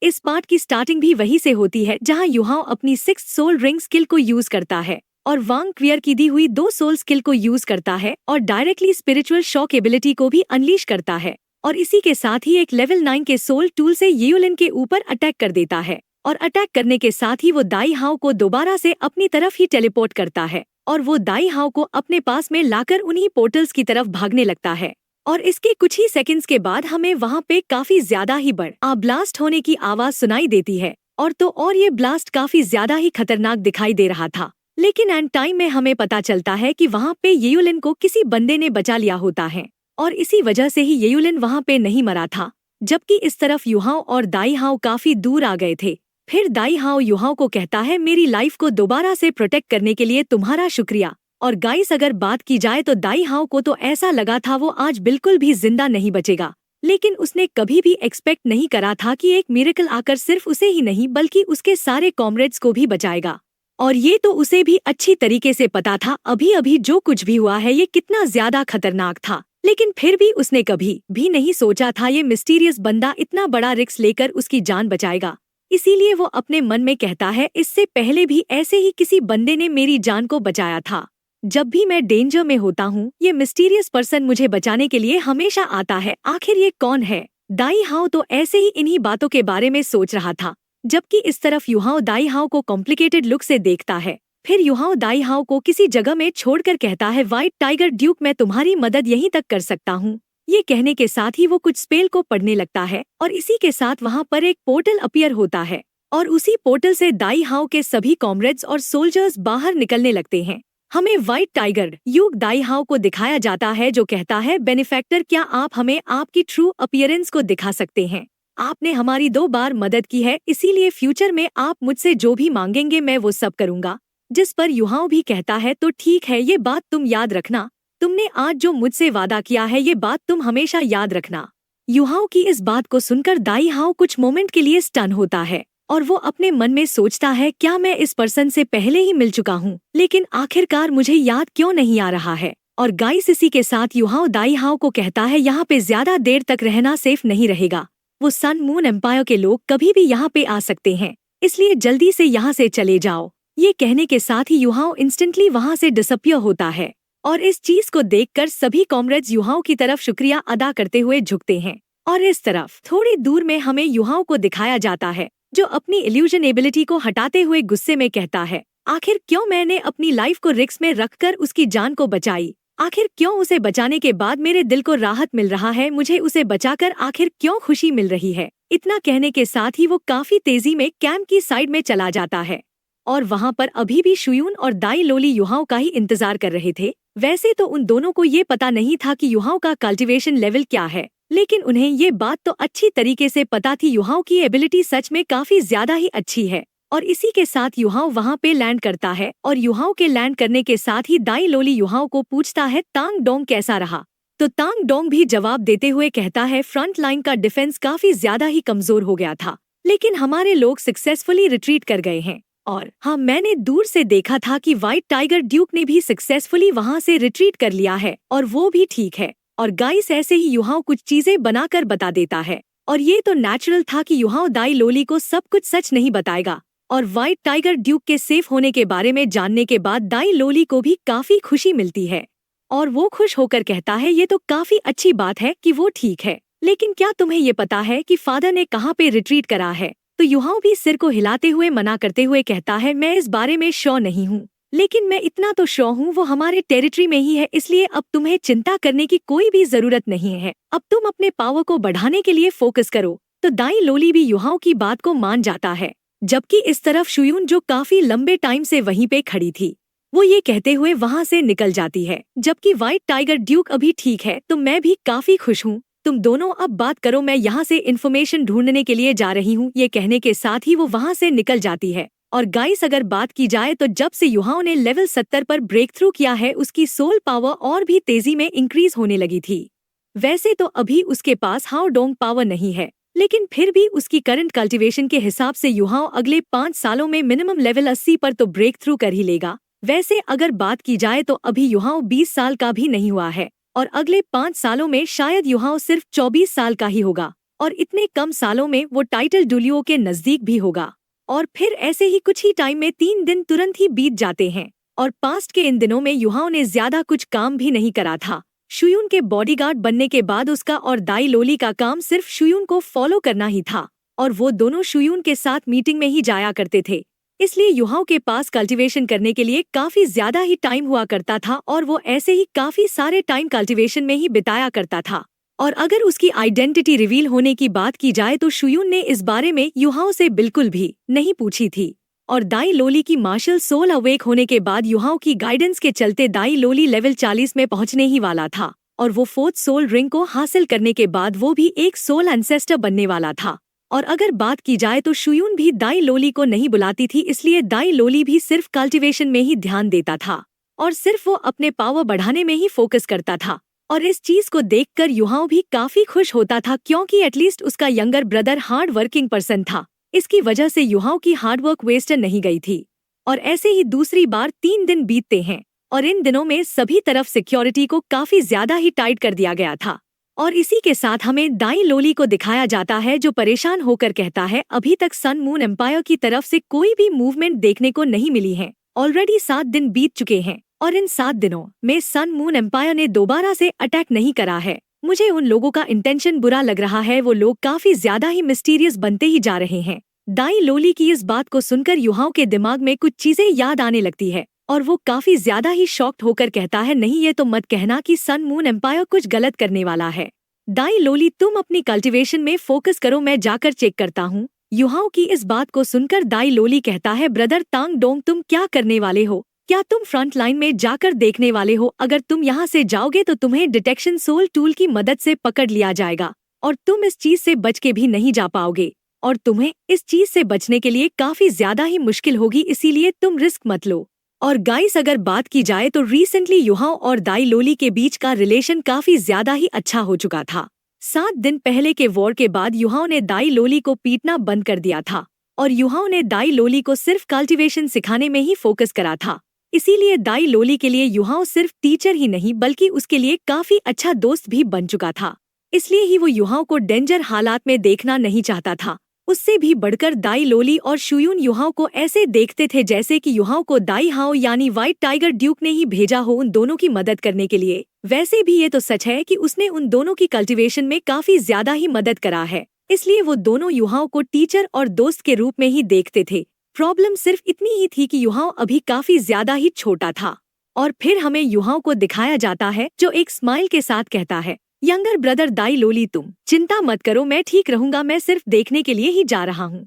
इस पार्ट की स्टार्टिंग भी वहीं से होती है जहां युहाओ अपनी 6th सोल रिंग स्किल को यूज करता है और वांग क्वियर की दी हुई 2 सोल स्किल को यूज करता है और डायरेक्टली स्पिरिचुअल शॉक एबिलिटी को भी अनलीश करता है और इसी के साथ ही एक लेवल 9 के सोल टूल से येयुलिन के ऊपर अटैक कर देता है और अटैक करने के साथ ही वो दाई हाओ को दोबारा से अपनी तरफ ही टेलीपोर्ट करता है और वो दाई हाओ को अपने पास में लाकर उन्हीं पोर्टल्स की तरफ भागने लगता है। और इसके कुछ ही सेकंड्स के बाद हमें वहाँ पे काफी ज्यादा ही बड़ा ब्लास्ट होने की आवाज सुनाई देती है और ये ब्लास्ट काफी ज्यादा ही खतरनाक दिखाई दे रहा था। लेकिन एंड टाइम में हमें पता चलता है कि वहाँ पे येयुलिन को किसी बंदे ने बचा लिया होता है और इसी वजह से ही येयुलिन वहाँ पे नहीं मरा था, जबकि इस तरफ युहाओ और दाई हाओ काफी दूर आ गए थे। फिर दाई हाओ युहाओ को कहता है, मेरी लाइफ को दोबारा से प्रोटेक्ट करने के लिए तुम्हारा शुक्रिया। और गाइस अगर बात की जाए तो दाई हाओ को तो ऐसा लगा था वो आज बिल्कुल भी जिंदा नहीं बचेगा, लेकिन उसने कभी भी एक्सपेक्ट नहीं करा था कि एक मिरेकल आकर सिर्फ उसे ही नहीं बल्कि उसके सारे कॉमरेड्स को भी बचाएगा। और ये तो उसे भी अच्छी तरीके से पता था अभी अभी जो कुछ भी हुआ है ये कितना ज्यादा खतरनाक था, लेकिन फिर भी उसने कभी भी नहीं सोचा था ये मिस्टीरियस बंदा इतना बड़ा रिस्क लेकर उसकी जान बचाएगा। इसीलिए वो अपने मन में कहता है, इससे पहले भी ऐसे ही किसी बंदे ने मेरी जान को बचाया था। जब भी मैं डेंजर में होता हूँ ये मिस्टीरियस पर्सन मुझे बचाने के लिए हमेशा आता है, आखिर ये कौन है? दाई हाओ तो ऐसे ही इन्हीं बातों के बारे में सोच रहा था, जबकि इस तरफ युहाओ दाई हाओ को कॉम्प्लिकेटेड लुक से देखता है। फिर युहाओ दाई हाओ को किसी जगह में छोड़कर कहता है, व्हाइट टाइगर ड्यूक मैं तुम्हारी मदद यहीं तक कर सकता हूँ। ये कहने के साथ ही वो कुछ स्पेल को पढ़ने लगता है और इसी के साथ वहाँ पर एक पोर्टल अपीयर होता है और उसी पोर्टल से दाई हाओ के सभी कॉमरेड्स और सोल्जर्स बाहर निकलने लगते हैं। हमें व्हाइट टाइगर यूक दाई हाओ को दिखाया जाता है जो कहता है, बेनिफैक्टर क्या आप हमें आपकी ट्रू अपीयरेंस को दिखा सकते हैं? आपने हमारी 2 बार मदद की है, इसीलिए फ्यूचर में आप मुझसे जो भी मांगेंगे मैं वो सब करूँगा। जिस पर युहाओ भी कहता है, तो ठीक है, ये बात तुम याद रखना। तुमने आज जो मुझसे वादा किया है ये बात तुम हमेशा याद रखना। युहाओ की इस बात को सुनकर दाई हाओ कुछ मोमेंट के लिए स्टन होता है और वो अपने मन में सोचता है, क्या मैं इस पर्सन से पहले ही मिल चुका हूँ, लेकिन आखिरकार मुझे याद क्यों नहीं आ रहा है? और गाइस इसी के साथ युहाओ दाई हाओ को कहता है, यहाँ पे ज्यादा देर तक रहना सेफ नहीं रहेगा। वो सन मून एम्पायर के लोग कभी भी यहाँ पे आ सकते हैं, इसलिए जल्दी से यहाँ से चले जाओ। ये कहने के साथ ही युहाओ इंस्टेंटली वहाँ से डिसअपियर होता है और इस चीज को देखकर सभी कॉमरेड्स युहाओ की तरफ शुक्रिया अदा करते हुए झुकते हैं। और इस तरफ थोड़ी दूर में हमें युहाओ को दिखाया जाता है जो अपनी इल्यूजन एबिलिटी को हटाते हुए गुस्से में कहता है, आखिर क्यों मैंने अपनी लाइफ को रिस्क में रखकर उसकी जान को बचाई? आखिर क्यों उसे बचाने के बाद मेरे दिल को राहत मिल रहा है? मुझे उसे बचाकर आखिर क्यों खुशी मिल रही है? इतना कहने के साथ ही वो काफी तेजी में कैंप की साइड में चला जाता है और वहाँ पर अभी भी शुयून और दाई लोली युहाओ का ही इंतजार कर रहे थे। वैसे तो उन दोनों को ये पता नहीं था कि युहाओ का कल्टीवेशन लेवल क्या है, लेकिन उन्हें ये बात तो अच्छी तरीके से पता थी युहाओ की एबिलिटी सच में काफी ज्यादा ही अच्छी है। और इसी के साथ युहाओ वहाँ पे लैंड करता है और युहाओ के लैंड करने के साथ ही दाई लोली युहाओ को पूछता है, तांग डोंग कैसा रहा? तो तांग डोंग भी जवाब देते हुए कहता है, फ्रंट लाइन का डिफेंस काफी ज्यादा ही कमजोर हो गया था, लेकिन हमारे लोग सक्सेसफुली रिट्रीट कर गए हैं। और हाँ, मैंने दूर से देखा था कि व्हाइट टाइगर ड्यूक ने भी सक्सेसफुली वहाँ से रिट्रीट कर लिया है और वो भी ठीक है। और गाइस ऐसे ही युहाओ कुछ चीजें बनाकर बता देता है और ये तो नेचुरल था कि युहाओ दाई लोली को सब कुछ सच नहीं बताएगा। और व्हाइट टाइगर ड्यूक के सेफ होने के बारे में जानने के बाद दाई लोली को भी काफी खुशी मिलती है और वो खुश होकर कहता है, ये तो काफी अच्छी बात है कि वो ठीक है, लेकिन क्या तुम्हें ये पता है कि फादर ने कहाँ पे रिट्रीट करा है? तो युहाओ भी सिर को हिलाते हुए मना करते हुए कहता है, मैं इस बारे में श्योर नहीं हूँ, लेकिन मैं इतना तो श्योर हूँ वो हमारे टेरिटरी में ही है, इसलिए अब तुम्हें चिंता करने की कोई भी जरूरत नहीं है। अब तुम अपने पावर को बढ़ाने के लिए फोकस करो। तो दाई लोली भी युहाओ की बात को मान जाता है, जबकि इस तरफ शुयून जो काफी लंबे टाइम से वहीं पे खड़ी थी वो ये कहते हुए वहाँ से निकल जाती है। जबकि व्हाइट टाइगर ड्यूक अभी ठीक है, तो मैं भी काफी खुश हूँ, तुम दोनों अब बात करो, मैं यहाँ से इन्फॉर्मेशन ढूंढने के लिए जा रही हूँ। ये कहने के साथ ही वो वहाँ से निकल जाती है। और गाइस अगर बात की जाए तो जब से युहाओ ने लेवल 70 पर ब्रेक थ्रू किया है उसकी सोल पावर और भी तेजी में इंक्रीज होने लगी थी। वैसे तो अभी उसके पास हाओ डोंग पावर नहीं है, लेकिन फिर भी उसकी करंट कल्टीवेशन के हिसाब से युहाओ अगले 5 सालों में मिनिमम लेवल 80 पर तो ब्रेक थ्रू कर ही लेगा। वैसे अगर बात की जाए तो अभी युहाओ 20 साल का भी नहीं हुआ है और अगले 5 सालों में शायद युहाओ सिर्फ 24 साल का ही होगा। और इतने कम सालों में वो टाइटल डुलियो के नजदीक भी होगा। और फिर ऐसे ही कुछ ही टाइम में 3 दिन तुरंत ही बीत जाते हैं। और पास्ट के इन दिनों में युहाओ ने ज्यादा कुछ काम भी नहीं करा था। शुयून के बॉडीगार्ड बनने के बाद उसका और दाई लोली का काम सिर्फ शुयून को फॉलो करना ही था, और वो दोनों शुयून के साथ मीटिंग में ही जाया करते थे। इसलिए युहाओ के पास कल्टीवेशन करने के लिए काफी ज्यादा ही टाइम हुआ करता था, और वो ऐसे ही काफी सारे टाइम कल्टीवेशन में ही बिताया करता था। और अगर उसकी आइडेंटिटी रिवील होने की बात की जाए तो शुयून ने इस बारे में युहाओ से बिल्कुल भी नहीं पूछी थी। और दाई लोली की मार्शल सोल अवेक होने के बाद युहाओ की गाइडेंस के चलते दाई लोली लेवल 40 में पहुंचने ही वाला था, और वो 4th सोल रिंग को हासिल करने के बाद वो भी एक सोल एंसेस्टर बनने वाला था। और अगर बात की जाए तो शुयून भी दाई लोली को नहीं बुलाती थी, इसलिए दाई लोली भी सिर्फ कल्टीवेशन में ही ध्यान देता था, और सिर्फ वो अपने पावर बढ़ाने में ही फोकस करता था। और इस चीज को देखकर युहाओ भी काफी खुश होता था, क्योंकि एटलीस्ट उसका younger brother hard working person था। इसकी वजह से युहाओ की हार्डवर्क वेस्ट नहीं गई थी। और ऐसे ही दूसरी बार 3 दिन बीतते हैं, और इन दिनों में सभी तरफ सिक्योरिटी को काफी ज्यादा ही टाइट कर दिया गया था। और इसी के साथ हमें दाई लोली को दिखाया जाता है, जो परेशान होकर कहता है अभी तक सन मून एम्पायर की तरफ से कोई भी मूवमेंट देखने को नहीं मिली है। ऑलरेडी 7 दिन बीत चुके हैं, और इन 7 दिनों में सन मून एम्पायर ने दोबारा से अटैक नहीं करा है। मुझे उन लोगों का इंटेंशन बुरा लग रहा है, वो लोग काफी ज्यादा ही मिस्टीरियस बनते ही जा रहे हैं। दाई लोली की इस बात को सुनकर युहाओ के दिमाग में कुछ चीजें याद आने लगती है, और वो काफी ज्यादा ही शॉक्ड होकर कहता है नहीं, ये तो मत कहना कि सन मून एम्पायर कुछ गलत करने वाला है। दाई लोली तुम अपनी कल्टीवेशन में फोकस करो, मैं जाकर चेक करता हूँ। युहाओ की इस बात को सुनकर दाई लोली कहता है ब्रदर तांग डोंग तुम क्या करने वाले हो? क्या तुम फ्रंट लाइन में जाकर देखने वाले हो? अगर तुम यहाँ से जाओगे तो तुम्हें डिटेक्शन सोल टूल की मदद से पकड़ लिया जाएगा, और तुम इस चीज से बच के भी नहीं जा पाओगे, और तुम्हें इस चीज से बचने के लिए काफी ज्यादा ही मुश्किल होगी, इसीलिए तुम रिस्क मत लो। और गाइस अगर बात की जाए तो रिसेंटली युहाओ और दाई लोली के बीच का रिलेशन काफी ज्यादा ही अच्छा हो चुका था। 7 दिन पहले के वॉर के बाद युहाओ ने दाई लोली को पीटना बंद कर दिया था, और युहाओ ने दाई लोली को सिर्फ कल्टीवेशन सिखाने में ही फोकस करा था। इसीलिए दाई लोली के लिए युहाओ सिर्फ टीचर ही नहीं बल्कि उसके लिए काफी अच्छा दोस्त भी बन चुका था। इसलिए ही वो युहाओ को डेंजर हालात में देखना नहीं चाहता था। उससे भी बढ़कर दाई लोली और शुयून युहाओ को ऐसे देखते थे जैसे कि युहाओ को दाई हाओ यानी व्हाइट टाइगर ड्यूक ने ही भेजा हो उन दोनों की मदद करने के लिए। वैसे भी ये तो सच है कि उसने उन दोनों की कल्टीवेशन में काफी ज्यादा ही मदद करा है, इसलिए वो दोनों युहाओ को टीचर और दोस्त के रूप में ही देखते थे। प्रॉब्लम सिर्फ इतनी ही थी कि युहाओ अभी काफी ज्यादा ही छोटा था। और फिर हमें युहाओ को दिखाया जाता है जो एक स्माइल के साथ कहता है यंगर ब्रदर दाई लोली तुम चिंता मत करो, मैं ठीक रहूंगा, मैं सिर्फ देखने के लिए ही जा रहा हूँ।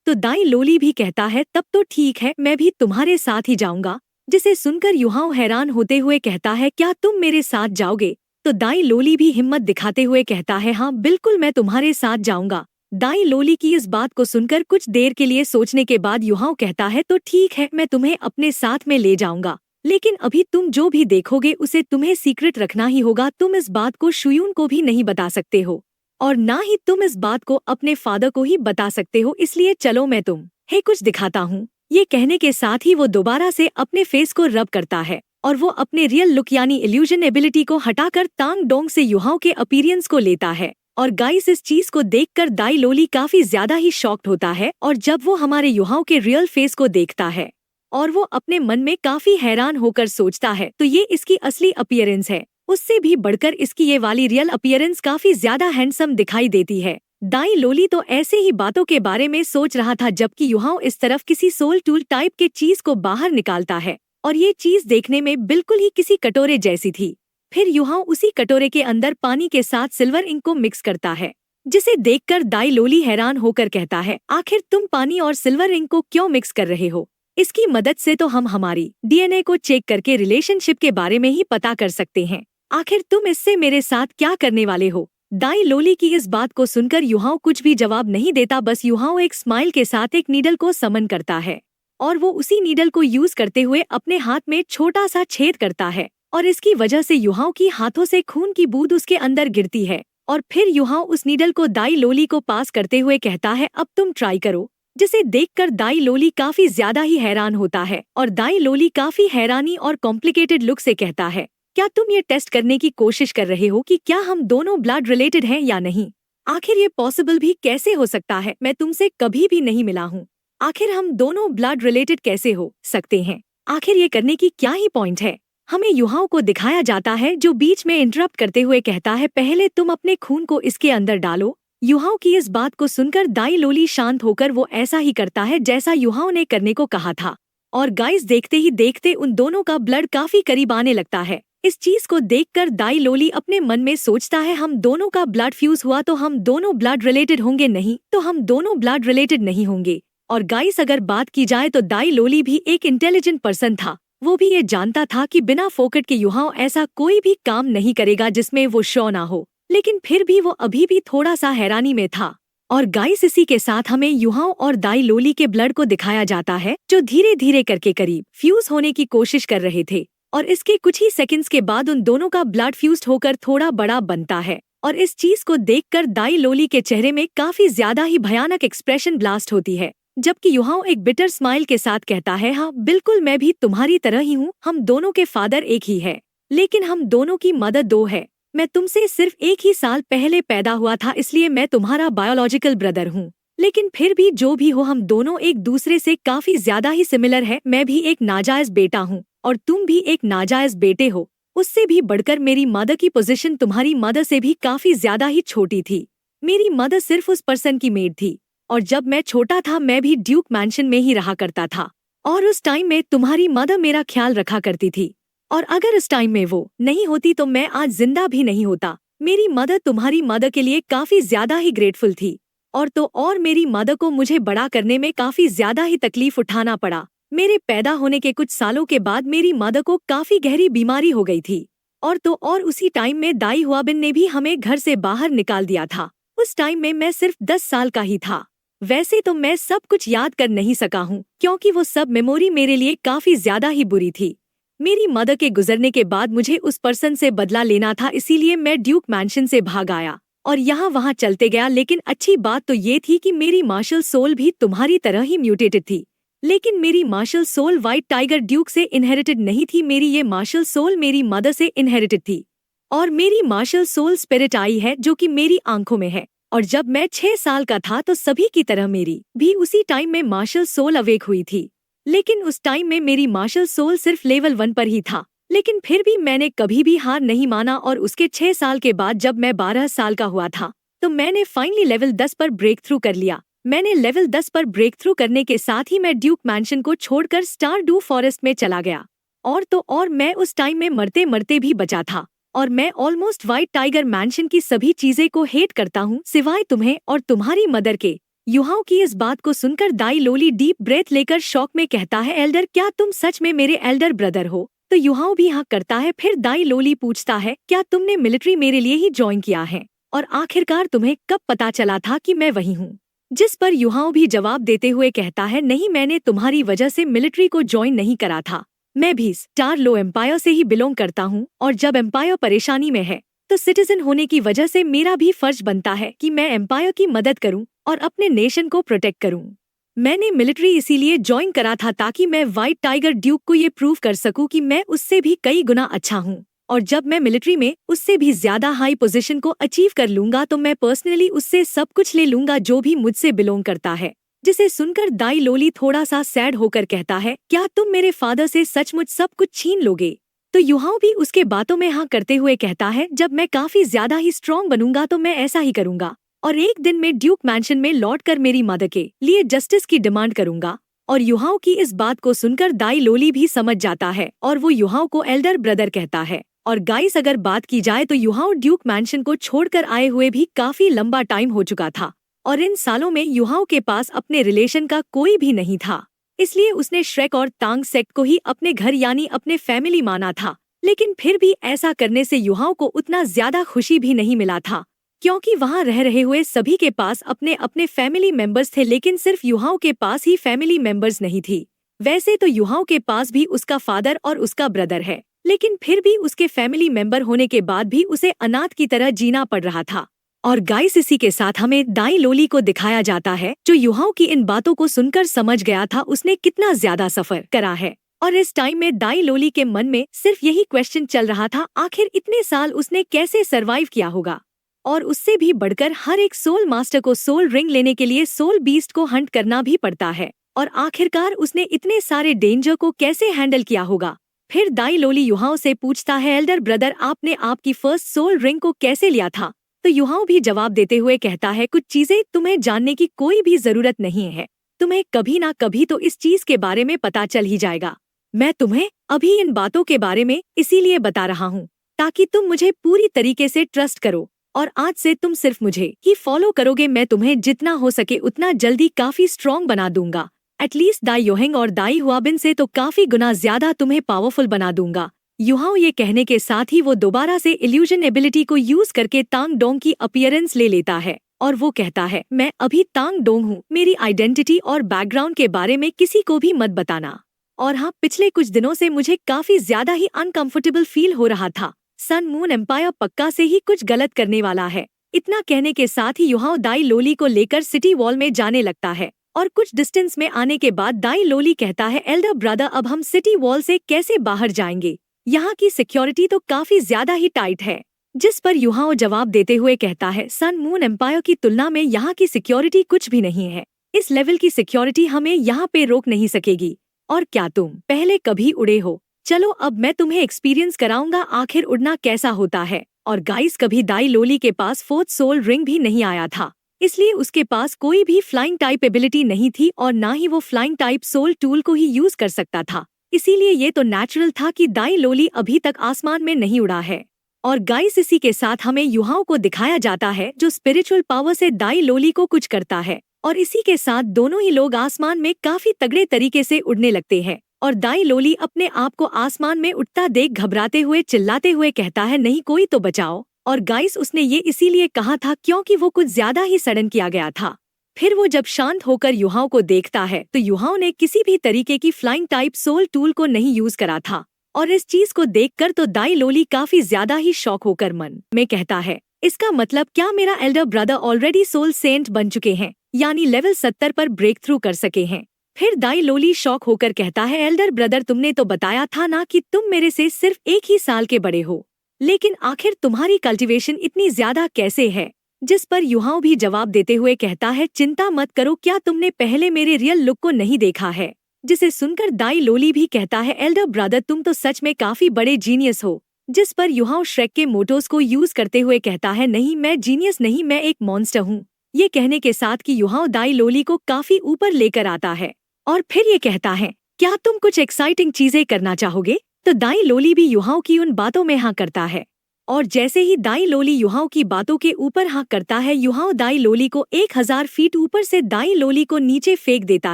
तो दाई लोली भी कहता है तब तो ठीक है, मैं भी तुम्हारे साथ ही जाऊंगा। जिसे सुनकर युहाओ हैरान होते हुए कहता है क्या तुम मेरे साथ जाओगे? तो दाई लोली भी हिम्मत दिखाते हुए कहता है हाँ बिल्कुल मैं तुम्हारे साथ जाऊंगा। दाई लोली की इस बात को सुनकर कुछ देर के लिए सोचने के बाद युहाओ कहता है तो ठीक है, मैं तुम्हें अपने साथ में ले जाऊंगा, लेकिन अभी तुम जो भी देखोगे उसे तुम्हें सीक्रेट रखना ही होगा। तुम इस बात को शुयून को भी नहीं बता सकते हो, और ना ही तुम इस बात को अपने फादर को ही बता सकते हो, इसलिए चलो मैं तुम्हें कुछ दिखाता हूँ। ये कहने के साथ ही वो दोबारा से अपने फेस को रब करता है, और वो अपने रियल लुक यानी इल्यूजन एबिलिटी को हटाकर तांग डोंग से युहाओ के अपीयरेंस को लेता है। और गाइस इस चीज को देखकर दाई लोली काफी ज्यादा ही शॉक्ड होता है, और जब वो हमारे युहाओ के रियल फेस को देखता है और वो अपने मन में काफी हैरान होकर सोचता है तो ये इसकी असली अपीयरेंस है। उससे भी बढ़कर इसकी ये वाली रियल अपीयरेंस काफी ज्यादा हैंडसम दिखाई देती है। दाई लोली तो ऐसे ही बातों के बारे में सोच रहा था जबकि युहाओ इस तरफ किसी सोल टूल टाइप के चीज को बाहर निकालता है, और ये चीज देखने में बिल्कुल ही किसी कटोरे जैसी थी। फिर युहाओ उसी कटोरे के अंदर पानी के साथ सिल्वर इंक को मिक्स करता है, जिसे देखकर दाई लोली हैरान होकर कहता है आखिर तुम पानी और सिल्वर इंक को क्यों मिक्स कर रहे हो? इसकी मदद से तो हम हमारी डीएनए को चेक करके रिलेशनशिप के बारे में ही पता कर सकते हैं। आखिर तुम इससे मेरे साथ क्या करने वाले हो? दाई लोली की इस बात को सुनकर युहाओ कुछ भी जवाब नहीं देता, बस युहाओ एक स्माइल के साथ एक नीडल को समन करता है, और वो उसी नीडल को यूज करते हुए अपने हाथ में छोटा सा छेद करता है, और इसकी वजह से युहाओ की हाथों से खून की बूंद उसके अंदर गिरती है। और फिर युहाओ उस नीडल को दाई लोली को पास करते हुए कहता है अब तुम ट्राई करो, जिसे देखकर दाई लोली काफी ज्यादा ही हैरान होता है, और दाई लोली काफी हैरानी और कॉम्प्लिकेटेड लुक से कहता है क्या तुम ये टेस्ट करने की कोशिश कर रहे हो कि क्या हम दोनों ब्लड रिलेटेड हैं या नहीं? आखिर ये पॉसिबल भी कैसे हो सकता है? मैं तुमसे कभी भी नहीं मिला हूँ। आखिर हम दोनों ब्लड रिलेटेड कैसे हो सकते हैं? आखिर ये करने की क्या ही पॉइंट है? हमें युहाओं को दिखाया जाता है जो बीच में इंटरप्ट करते हुए कहता है, पहले तुम अपने खून को इसके अंदर डालो। युहाओं की इस बात को सुनकर दाई लोली शांत होकर वो ऐसा ही करता है जैसा युहाओं ने करने को कहा था। और गाइस, देखते ही देखते उन दोनों का ब्लड काफी करीब आने लगता है। इस चीज को देखकर दाई लोली अपने मन में सोचता है, हम दोनों का ब्लड फ्यूज हुआ तो हम दोनों ब्लड रिलेटेड होंगे, नहीं तो हम दोनों ब्लड रिलेटेड नहीं होंगे। और गाइस, अगर बात की जाए तो दाई लोली भी एक इंटेलिजेंट पर्सन था। वो भी ये जानता था कि बिना फोकट के युहाओं ऐसा कोई भी काम नहीं करेगा जिसमें वो शो ना हो, लेकिन फिर भी वो अभी भी थोड़ा सा हैरानी में था। और गाइस, इसी के साथ हमें युहाओं और दाई लोली के ब्लड को दिखाया जाता है जो धीरे धीरे करके करीब फ्यूज होने की कोशिश कर रहे थे। और इसके कुछ ही सेकंड्स के बाद उन दोनों का ब्लड फ्यूज्ड होकर थोड़ा बड़ा बनता है। और इस चीज को देखकर दाई लोली के चेहरे में काफी ज्यादा ही भयानक एक्सप्रेशन ब्लास्ट होती है, जबकि युहाओं एक बिटर स्माइल के साथ कहता है, हाँ बिल्कुल, मैं भी तुम्हारी तरह ही हूँ। हम दोनों के फादर एक ही है, लेकिन हम दोनों की मदर दो है। मैं तुमसे सिर्फ एक ही साल पहले पैदा हुआ था, इसलिए मैं तुम्हारा बायोलॉजिकल ब्रदर हूँ। लेकिन फिर भी जो भी हो, हम दोनों एक दूसरे से काफी ज्यादा ही सिमिलर है। मैं भी एक नाजायज बेटा हूँ और तुम भी एक नाजायज बेटे हो। उससे भी बढ़कर मेरी मदर की पोजीशन तुम्हारी मदर से भी काफी ज्यादा ही छोटी थी। मेरी मदर सिर्फ उस पर्सन की मेड थी, और जब मैं छोटा था मैं भी ड्यूक मैंशन में ही रहा करता था। और उस टाइम में तुम्हारी मदर मेरा ख्याल रखा करती थी, और अगर उस टाइम में वो नहीं होती तो मैं आज जिंदा भी नहीं होता। मेरी मदर तुम्हारी मदर के लिए काफी ज्यादा ही ग्रेटफुल थी। और मेरी मदर को मुझे बड़ा करने में काफी ज्यादा ही तकलीफ उठाना पड़ा। मेरे पैदा होने के कुछ सालों के बाद मेरी मदर को काफी गहरी बीमारी हो गई थी। और उसी टाइम में दाई हुआबिन ने भी हमें घर से बाहर निकाल दिया था। उस टाइम में मैं सिर्फ 10 साल का ही था। वैसे तो मैं सब कुछ याद कर नहीं सका हूँ, क्योंकि वो सब मेमोरी मेरे लिए काफी ज्यादा ही बुरी थी। मेरी मदर के गुजरने के बाद मुझे उस पर्सन से बदला लेना था, इसीलिए मैं ड्यूक मैंशन से भाग आया और यहाँ वहाँ चलते गया। लेकिन अच्छी बात तो ये थी कि मेरी मार्शल सोल भी तुम्हारी तरह ही म्यूटेटेड थी। लेकिन मेरी martial soul white tiger duke से इनहेरिटेड नहीं थी। मेरी ये मार्शल सोल मेरी मदर से इनहेरिटेड थी। और मेरी मार्शल सोल स्पिरिट आई है जो कि मेरी आंखों में है। और जब मैं 6 साल का था तो सभी की तरह मेरी भी उसी टाइम में मार्शल सोल अवेक हुई थी। लेकिन उस टाइम में मेरी मार्शल सोल सिर्फ लेवल 1 पर ही था। लेकिन फिर भी मैंने कभी भी हार नहीं माना, और उसके 6 साल के बाद जब मैं 12 साल का हुआ था तो मैंने फाइनली लेवल 10 पर ब्रेक थ्रू कर लिया। मैंने लेवल 10 पर ब्रेक थ्रू करने के साथ ही मैं ड्यूक मैंशन को छोड़कर स्टार डू फॉरेस्ट में चला गया। और मैं उस टाइम में मरते मरते भी बचा था। और मैं ऑलमोस्ट व्हाइट टाइगर मैंशन की सभी चीजें को हेट करता हूँ, सिवाय तुम्हें और तुम्हारी मदर के। युहाओं की इस बात को सुनकर दाई लोली डीप ब्रेथ लेकर शॉक में कहता है, एल्डर, क्या तुम सच में मेरे एल्डर ब्रदर हो? तो युहाओं भी हाँ करता है। फिर दाई लोली पूछता है, क्या तुमने मिलिट्री मेरे लिए ही ज्वाइन किया है? और आखिरकार तुम्हें कब पता चला था कि मैं वही हूँ? जिस पर युहाओं भी जवाब देते हुए कहता है, नहीं, मैंने तुम्हारी वजह से मिलिट्री को ज्वाइन नहीं करा था। मैं भी स्टार लो एम्पायर से ही बिलोंग करता हूँ, और जब एम्पायर परेशानी में है तो सिटीजन होने की वजह से मेरा भी फर्ज बनता है कि मैं एम्पायर की मदद करूँ और अपने नेशन को प्रोटेक्ट करूँ। मैंने मिलिट्री इसीलिए ज्वाइन करा था ताकि मैं व्हाइट टाइगर ड्यूक को ये प्रूव कर सकूं कि मैं उससे भी कई गुना अच्छा हूं। और जब मैं मिलिट्री में उससे भी ज्यादा हाई पोजीशन को अचीव कर लूंगा तो मैं पर्सनली उससे सब कुछ ले लूंगा जो भी मुझसे बिलोंग करता है। जिसे सुनकर दाई लोली थोड़ा सा सैड होकर कहता है, क्या तुम मेरे फादर से सचमुच सब कुछ छीन लोगे? तो युहाओं भी उसके बातों में हाँ करते हुए कहता है, जब मैं काफी ज्यादा ही स्ट्रॉन्ग बनूंगा तो मैं ऐसा ही करूंगा। और एक दिन मैं ड्यूक मैंशन में लौटकर मेरी मदर के लिए जस्टिस की डिमांड करूंगा। और युहाओं की इस बात को सुनकर दाई लोली भी समझ जाता है और वो युहाओं को एल्डर ब्रदर कहता है। और गाइस, अगर बात की जाए तो युहाओं ड्यूक मैंशन को छोड़कर आए हुए भी काफी लंबा टाइम हो चुका था, और इन सालों में युहाओं के पास अपने रिलेशन का कोई भी नहीं था। इसलिए उसने श्रेक और तांग सेक्ट को ही अपने घर यानी अपने फैमिली माना था। लेकिन फिर भी ऐसा करने से युहाओं को उतना ज्यादा खुशी भी नहीं मिला था, क्योंकि वहाँ रह रहे हुए सभी के पास अपने अपने फैमिली मेंबर्स थे, लेकिन सिर्फ युहाओं के पास ही फैमिली मेंबर्स नहीं थी। वैसे तो युहाओं के पास भी उसका फादर और उसका ब्रदर है, लेकिन फिर भी उसके फैमिली मेंबर होने के बाद भी उसे अनाथ की तरह जीना पड़ रहा था। और गाइस, इसी के साथ हमें दाई लोली को दिखाया जाता है जो युहाओं की इन बातों को सुनकर समझ गया था उसने कितना ज्यादा सफर करा है। और इस टाइम में दाई लोली के मन में सिर्फ यही क्वेश्चन चल रहा था, आखिर इतने साल उसने कैसे सरवाइव किया होगा। और उससे भी बढ़कर हर एक सोल मास्टर को सोल रिंग लेने के लिए सोल बीस्ट को हंट करना भी पड़ता है। और आखिरकार उसने इतने सारे डेंजर को कैसे हैंडल किया होगा। फिर दाई लोली युहाओ से पूछता है, एल्डर ब्रदर आपने आपकी फर्स्ट सोल रिंग को कैसे लिया था। तो युहाओ भी जवाब देते हुए कहता है, कुछ चीजें तुम्हें जानने की कोई भी जरूरत नहीं है, तुम्हें कभी ना कभी तो इस चीज के बारे में पता चल ही जाएगा। मैं तुम्हें अभी इन बातों के बारे में इसीलिए बता रहा हूँ ताकि तुम मुझे पूरी तरीके से ट्रस्ट करो और आज से तुम सिर्फ मुझे ही फॉलो करोगे। मैं तुम्हें जितना हो सके उतना जल्दी काफी स्ट्रॉन्ग बना दूंगा। एटलीस्ट दाई योहेंग और दाई हुआबिन से तो काफी गुना ज्यादा तुम्हें पावरफुल बना दूंगा। युहाओ ये कहने के साथ ही वो दोबारा से इल्यूजन एबिलिटी को यूज करके तांग डोंग की अपीयरेंस ले लेता है और वो कहता है, मैं अभी तांग डोंग हूँ, मेरी आइडेंटिटी और बैकग्राउंड के बारे में किसी को भी मत बताना। और हाँ, पिछले कुछ दिनों से मुझे काफी ज्यादा ही अनकंफर्टेबल फील हो रहा था। सन मून एम्पायर पक्का से ही कुछ गलत करने वाला है। इतना कहने के साथ ही युहाओ दाई लोली को लेकर सिटी वॉल में जाने लगता है और कुछ डिस्टेंस में आने के बाद दाई लोली कहता है, एल्डर ब्रदर अब हम सिटी वॉल से कैसे बाहर जाएंगे, यहाँ की सिक्योरिटी तो काफी ज्यादा ही टाइट है। जिस पर युहाओ जवाब देते हुए कहता है, सन मून एम्पायर की तुलना में यहाँ की सिक्योरिटी कुछ भी नहीं है। इस लेवल की सिक्योरिटी हमें यहाँ पे रोक नहीं सकेगी। और क्या तुम पहले कभी उड़े हो? चलो अब मैं तुम्हें एक्सपीरियंस कराऊंगा आखिर उड़ना कैसा होता है। और गाइस, कभी दाई लोली के पास फोर्थ सोल रिंग भी नहीं आया था, इसलिए उसके पास कोई भी फ्लाइंग टाइप एबिलिटी नहीं थी और ना ही वो फ्लाइंग टाइप सोल टूल को ही यूज कर सकता था। इसीलिए ये तो नेचुरल था कि दाई लोली अभी तक आसमान में नहीं उड़ा है। और गाइस, इसी के साथ हमें युहाओ को दिखाया जाता है जो स्पिरिचुअल पावर से दाई लोली को कुछ करता है और इसी के साथ दोनों ही लोग आसमान में काफी तगड़े तरीके से उड़ने लगते हैं। और दाई लोली अपने आप को आसमान में उड़ता देख घबराते हुए चिल्लाते हुए कहता है, नहीं कोई तो बचाओ। और गाइस, उसने ये इसीलिए कहा था क्योंकि वो कुछ ज्यादा ही सडन किया गया था। फिर वो जब शांत होकर युहाओ को देखता है तो युहाओ ने किसी भी तरीके की फ्लाइंग टाइप सोल टूल को नहीं यूज करा था। और इस चीज को देखकर तो दाई लोली काफी ज्यादा ही शॉक होकर मन में कहता है, इसका मतलब क्या मेरा elder brother already soul saint बन चुके हैं, यानी लेवल 70 पर ब्रेक थ्रू कर सके हैं। फिर दाई लोली शॉक होकर कहता है, एल्डर ब्रदर तुमने तो बताया था ना कि तुम मेरे से सिर्फ 1 ही साल के बड़े हो, लेकिन आखिर तुम्हारी कल्टीवेशन इतनी ज्यादा कैसे है। जिस पर युहाओ भी जवाब देते हुए कहता है, चिंता मत करो, क्या तुमने पहले मेरे रियल लुक को नहीं देखा है। जिसे सुनकर दाई लोली भी कहता है, एल्डर ब्रदर तुम तो सच में काफी बड़े जीनियस हो। जिस पर युहाओ श्रेक के मोटोस को यूज करते हुए कहता है, नहीं मैं जीनियस नहीं, मैं एक मॉन्स्टर हूँ। ये कहने के साथ कि युहाओ दाई लोली को काफी ऊपर लेकर आता है और फिर ये कहता है, क्या तुम कुछ एक्साइटिंग चीजें करना चाहोगे। तो दाई लोली भी युहाओ की उन बातों में हाँ करता है और जैसे ही दाई लोली युहाओ की बातों के ऊपर हाँ करता है, युहाओ दाई लोली को 1000 फीट ऊपर से दाई लोली को नीचे फेंक देता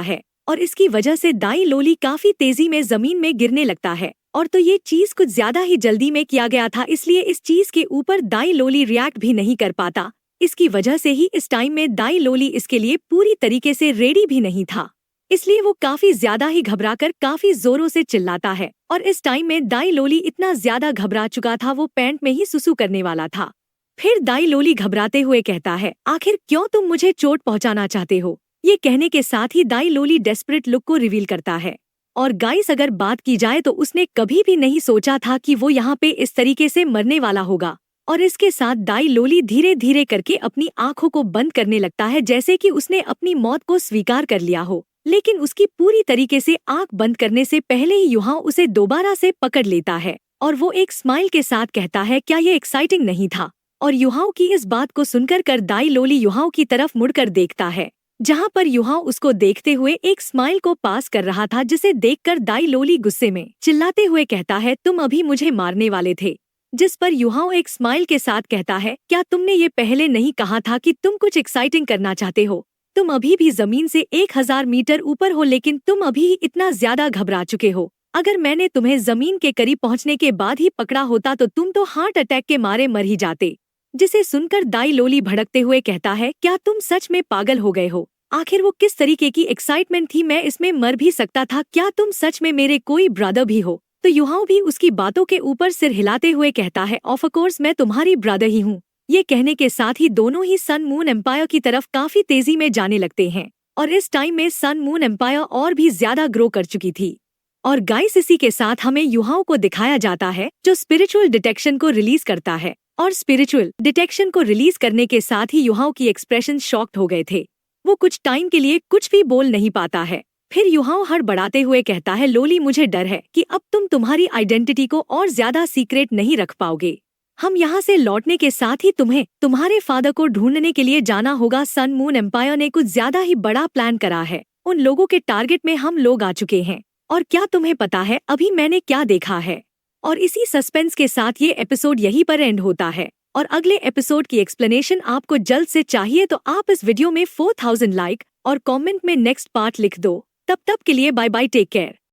है और इसकी वजह से दाई लोली काफी तेजी में जमीन में गिरने लगता है। और तो ये चीज कुछ ज्यादा ही जल्दी में किया गया था, इसलिए इस चीज के ऊपर दाई लोली रिएक्ट भी नहीं कर पाता। इसकी वजह से ही इस टाइम में दाई लोली इसके लिए पूरी तरीके से रेडी भी नहीं था, इसलिए वो काफी ज्यादा ही घबराकर काफी जोरों से चिल्लाता है। और इस टाइम में दाई लोली इतना ज्यादा घबरा चुका था, वो पैंट में ही सुसु करने वाला था। फिर दाई लोली घबराते हुए कहता है, आखिर क्यों तुम मुझे चोट पहुंचाना चाहते हो। ये कहने के साथ ही दाई लोली डेस्परेट लुक को रिवील करता है। और गाइस, अगर बात की जाए तो उसने कभी भी नहीं सोचा था कि वो यहाँ पे इस तरीके से मरने वाला होगा। और इसके साथ दाई लोली धीरे धीरे करके अपनी आंखों को बंद करने लगता है, जैसे कि उसने अपनी मौत को स्वीकार कर लिया हो। लेकिन उसकी पूरी तरीके से आंख बंद करने से पहले ही युहाओ उसे दोबारा से पकड़ लेता है और वो एक स्माइल के साथ कहता है, क्या ये एक्साइटिंग नहीं था। और युहाओ की इस बात को सुनकर दाई लोली युहाओ की तरफ मुड़कर देखता है, जहाँ पर युहाओ उसको देखते हुए एक स्माइल को पास कर रहा था, जिसे देखकर दाई लोली गुस्से में चिल्लाते हुए कहता है, तुम अभी मुझे मारने वाले थे। जिस पर युहाओ एक स्माइल के साथ कहता है, क्या तुमने ये पहले नहीं कहा था कि तुम कुछ एक्साइटिंग करना चाहते हो। तुम अभी भी जमीन से 1000 मीटर ऊपर हो, लेकिन तुम अभी ही इतना ज्यादा घबरा चुके हो। अगर मैंने तुम्हें जमीन के करीब पहुंचने के बाद ही पकड़ा होता तो तुम तो हार्ट अटैक के मारे मर ही जाते। जिसे सुनकर दाई लोली भड़कते हुए कहता है, क्या तुम सच में पागल हो गए हो। आखिर वो किस तरीके की एक्साइटमेंट थी, मैं इसमें मर भी सकता था। क्या तुम सच में मेरे कोई ब्रदर भी हो। तो युहाओ भी उसकी बातों के ऊपर सिर हिलाते हुए कहता है, ऑफ कोर्स मैं तुम्हारी ब्रदर ही हूँ। ये कहने के साथ ही दोनों ही सन मून एम्पायर की तरफ काफी तेजी में जाने लगते हैं और इस टाइम में सन मून एम्पायर और भी ज्यादा ग्रो कर चुकी थी। और गाइस, इसी के साथ हमें युहाओ को दिखाया जाता है जो स्पिरिचुअल डिटेक्शन को रिलीज करता है और स्पिरिचुअल डिटेक्शन को रिलीज करने के साथ ही युहाओं की एक्सप्रेशन शॉक्ड हो गए थे। वो कुछ टाइम के लिए कुछ भी बोल नहीं पाता है। फिर युहाओं हड़बड़ाते हुए कहता है, लोली मुझे डर है कि अब तुम तुम्हारी आइडेंटिटी को और ज्यादा सीक्रेट नहीं रख पाओगे। हम यहाँ से लौटने के साथ ही तुम्हें तुम्हारे फादर को ढूंढने के लिए जाना होगा। सन मून एम्पायर ने कुछ ज्यादा ही बड़ा प्लान करा है। उन लोगों के टारगेट में हम लोग आ चुके हैं। और क्या तुम्हें पता है अभी मैंने क्या देखा है? और इसी सस्पेंस के साथ ये एपिसोड यहीं पर एंड होता है। और अगले एपिसोड की एक्सप्लेनेशन आपको जल्द से चाहिए तो आप इस वीडियो में 4000 लाइक और कमेंट में नेक्स्ट पार्ट लिख दो। तब के लिए बाय बाय, टेक केयर।